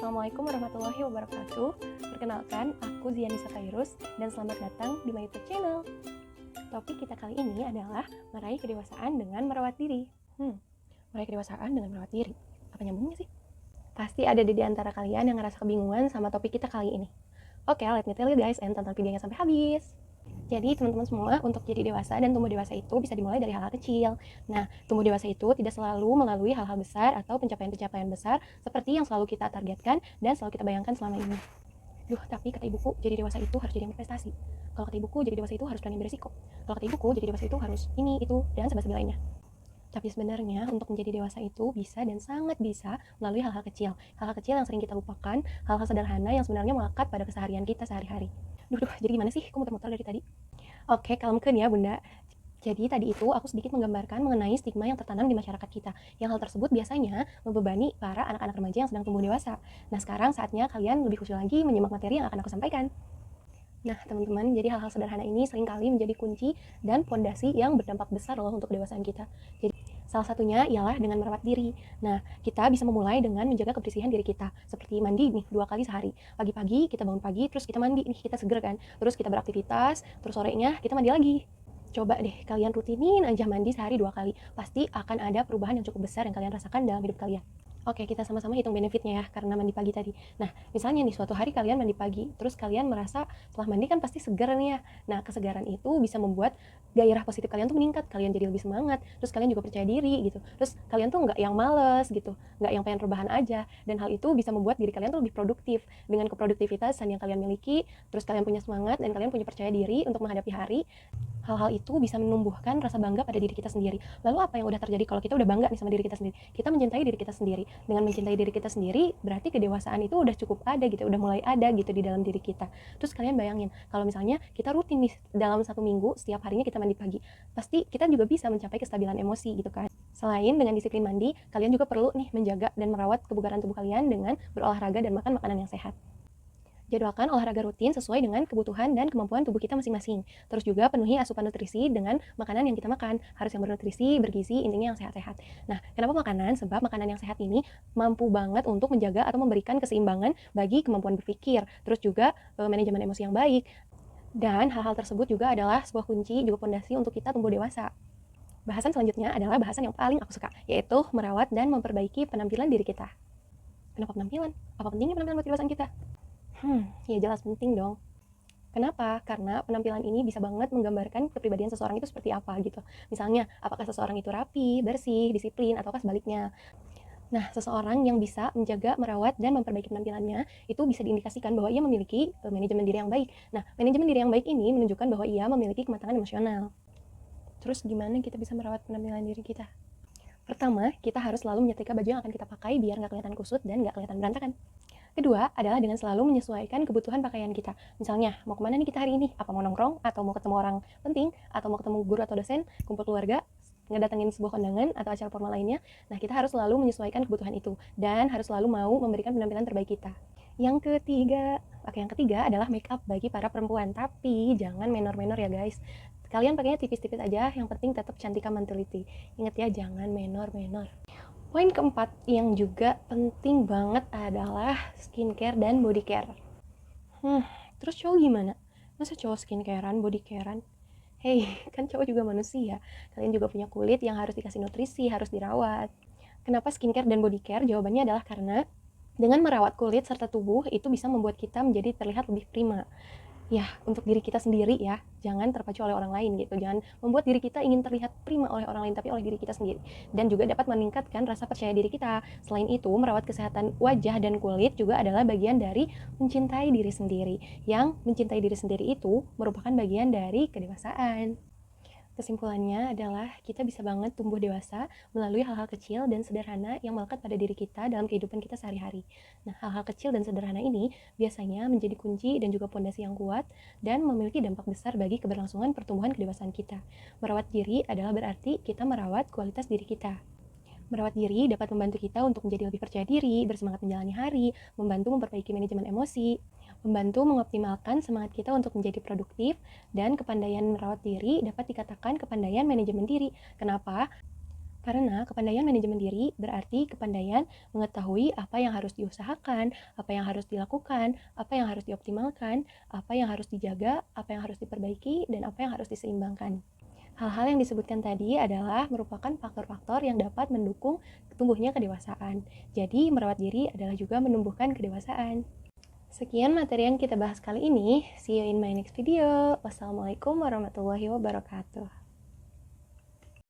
Assalamualaikum warahmatullahi wabarakatuh. Perkenalkan, aku Zianisa Tairus dan selamat datang di my YouTube channel. Topik kita kali ini adalah meraih kedewasaan dengan merawat diri. Meraih kedewasaan dengan merawat diri. Apa nyambungnya sih? Pasti ada di antara kalian yang ngerasa kebingungan sama topik kita kali ini. Oke, let me tell you guys and tonton videonya sampai habis. Jadi teman-teman semua, untuk jadi dewasa dan tumbuh dewasa itu bisa dimulai dari hal-hal kecil. Nah, tumbuh dewasa itu tidak selalu melalui hal-hal besar atau pencapaian-pencapaian besar seperti yang selalu kita targetkan dan selalu kita bayangkan selama ini. Tapi kata ibuku, jadi dewasa itu harus jadi yang berprestasi. Kalau kata ibuku, jadi dewasa itu harus berani beresiko. Kalau kata ibuku, jadi dewasa itu harus ini, itu, dan sebagainya lainnya. Tapi sebenarnya untuk menjadi dewasa itu bisa dan sangat bisa melalui hal-hal kecil. Hal-hal kecil yang sering kita lupakan, hal-hal sederhana yang sebenarnya melekat pada keseharian kita sehari-hari. Jadi gimana sih? Aku muter-muter dari tadi. Oke, kalmkeun ya Bunda. Jadi tadi itu aku sedikit menggambarkan mengenai stigma yang tertanam di masyarakat kita. Yang hal tersebut biasanya membebani para anak-anak remaja yang sedang tumbuh dewasa. Nah, sekarang saatnya kalian lebih khusyuk lagi menyimak materi yang akan aku sampaikan. Nah, teman-teman, jadi hal-hal sederhana ini seringkali menjadi kunci dan fondasi yang berdampak besar loh untuk kedewasaan kita. Jadi, salah satunya ialah dengan merawat diri. Nah, kita bisa memulai dengan menjaga kebersihan diri kita. Seperti mandi nih 2 kali sehari. Pagi-pagi kita bangun pagi, terus kita mandi nih, kita seger kan. Terus kita beraktivitas, terus sorenya kita mandi lagi. Coba deh kalian rutinin aja mandi sehari 2 kali. Pasti akan ada perubahan yang cukup besar yang kalian rasakan dalam hidup kalian. Oke, kita sama-sama hitung benefitnya ya, karena mandi pagi tadi. Nah, misalnya nih suatu hari kalian mandi pagi, terus kalian merasa setelah mandi kan pasti seger nih ya. Nah, kesegaran itu bisa membuat gairah positif kalian tuh meningkat, kalian jadi lebih semangat, terus kalian juga percaya diri gitu. Terus kalian tuh nggak yang males gitu, nggak yang pengen rebahan aja. Dan hal itu bisa membuat diri kalian tuh lebih produktif. Dengan keproduktivitasan yang kalian miliki, terus kalian punya semangat dan kalian punya percaya diri untuk menghadapi hari. Hal-hal itu bisa menumbuhkan rasa bangga pada diri kita sendiri. Lalu apa yang udah terjadi kalau kita udah bangga nih sama diri kita sendiri? Kita mencintai diri kita sendiri. Dengan mencintai diri kita sendiri, berarti kedewasaan itu udah cukup ada gitu, udah mulai ada gitu di dalam diri kita. Terus kalian bayangin, kalau misalnya kita rutin nih dalam 1 minggu, setiap harinya kita mandi pagi, pasti kita juga bisa mencapai kestabilan emosi gitu kan. Selain dengan disiplin mandi, kalian juga perlu nih menjaga dan merawat kebugaran tubuh kalian dengan berolahraga dan makan makanan yang sehat. Jadwalkan olahraga rutin sesuai dengan kebutuhan dan kemampuan tubuh kita masing-masing. Terus juga penuhi asupan nutrisi dengan makanan yang kita makan. Harus yang bernutrisi, bergizi, intinya yang sehat-sehat. Nah, kenapa makanan? Sebab makanan yang sehat ini mampu banget untuk menjaga atau memberikan keseimbangan bagi kemampuan berpikir. Terus juga manajemen emosi yang baik. Dan hal-hal tersebut juga adalah sebuah kunci, juga fondasi untuk kita tumbuh dewasa. Bahasan selanjutnya adalah bahasan yang paling aku suka, yaitu merawat dan memperbaiki penampilan diri kita. Kenapa penampilan? Apa pentingnya penampilan buat kedewasaan kita? Ya jelas penting dong. Kenapa? Karena penampilan ini bisa banget menggambarkan kepribadian seseorang itu seperti apa gitu. Misalnya, apakah seseorang itu rapi, bersih, disiplin, ataukah sebaliknya. Nah, seseorang yang bisa menjaga, merawat, dan memperbaiki penampilannya itu bisa diindikasikan bahwa ia memiliki manajemen diri yang baik. Nah, manajemen diri yang baik ini menunjukkan bahwa ia memiliki kematangan emosional. Terus gimana kita bisa merawat penampilan diri kita? Pertama, kita harus selalu menyetrika baju yang akan kita pakai biar nggak kelihatan kusut dan nggak kelihatan berantakan. Kedua adalah dengan selalu menyesuaikan kebutuhan pakaian kita. Misalnya, mau kemana nih kita hari ini? Apa mau nongkrong? Atau mau ketemu orang penting? Atau mau ketemu guru atau dosen? Kumpul keluarga? Ngedatengin sebuah kondangan atau acara formal lainnya? Nah, kita harus selalu menyesuaikan kebutuhan itu. Dan harus selalu mau memberikan penampilan terbaik kita. Yang ketiga adalah make up bagi para perempuan. Tapi jangan menor-menor ya guys. Kalian pakainya tipis-tipis aja, yang penting tetap cantika mentality. Ingat ya, jangan menor-menor. Poin keempat yang juga penting banget adalah skincare dan body care. Terus cowok gimana? Masa cowok skincarean, body carean? Hey, kan cowok juga manusia. Kalian juga punya kulit yang harus dikasih nutrisi, harus dirawat. Kenapa skincare dan body care? Jawabannya adalah karena dengan merawat kulit serta tubuh itu bisa membuat kita menjadi terlihat lebih prima. Ya, untuk diri kita sendiri ya, jangan terpacu oleh orang lain gitu. Jangan membuat diri kita ingin terlihat prima oleh orang lain, tapi oleh diri kita sendiri. Dan juga dapat meningkatkan rasa percaya diri kita. Selain itu, merawat kesehatan wajah dan kulit juga adalah bagian dari mencintai diri sendiri. Yang mencintai diri sendiri itu merupakan bagian dari kedewasaan. Kesimpulannya adalah kita bisa banget tumbuh dewasa melalui hal-hal kecil dan sederhana yang melekat pada diri kita dalam kehidupan kita sehari-hari. Nah, hal-hal kecil dan sederhana ini biasanya menjadi kunci dan juga fondasi yang kuat dan memiliki dampak besar bagi keberlangsungan pertumbuhan kedewasaan kita. Merawat diri adalah berarti kita merawat kualitas diri kita. Merawat diri dapat membantu kita untuk menjadi lebih percaya diri, bersemangat menjalani hari, membantu memperbaiki manajemen emosi, membantu mengoptimalkan semangat kita untuk menjadi produktif, dan kepandaian merawat diri dapat dikatakan kepandaian manajemen diri. Kenapa? Karena kepandaian manajemen diri berarti kepandaian mengetahui apa yang harus diusahakan, apa yang harus dilakukan, apa yang harus dioptimalkan, apa yang harus dijaga, apa yang harus diperbaiki, dan apa yang harus diseimbangkan. Hal-hal yang disebutkan tadi adalah merupakan faktor-faktor yang dapat mendukung tumbuhnya kedewasaan. Jadi, merawat diri adalah juga menumbuhkan kedewasaan. Sekian materi yang kita bahas kali ini. See you in my next video. Wassalamualaikum warahmatullahi wabarakatuh.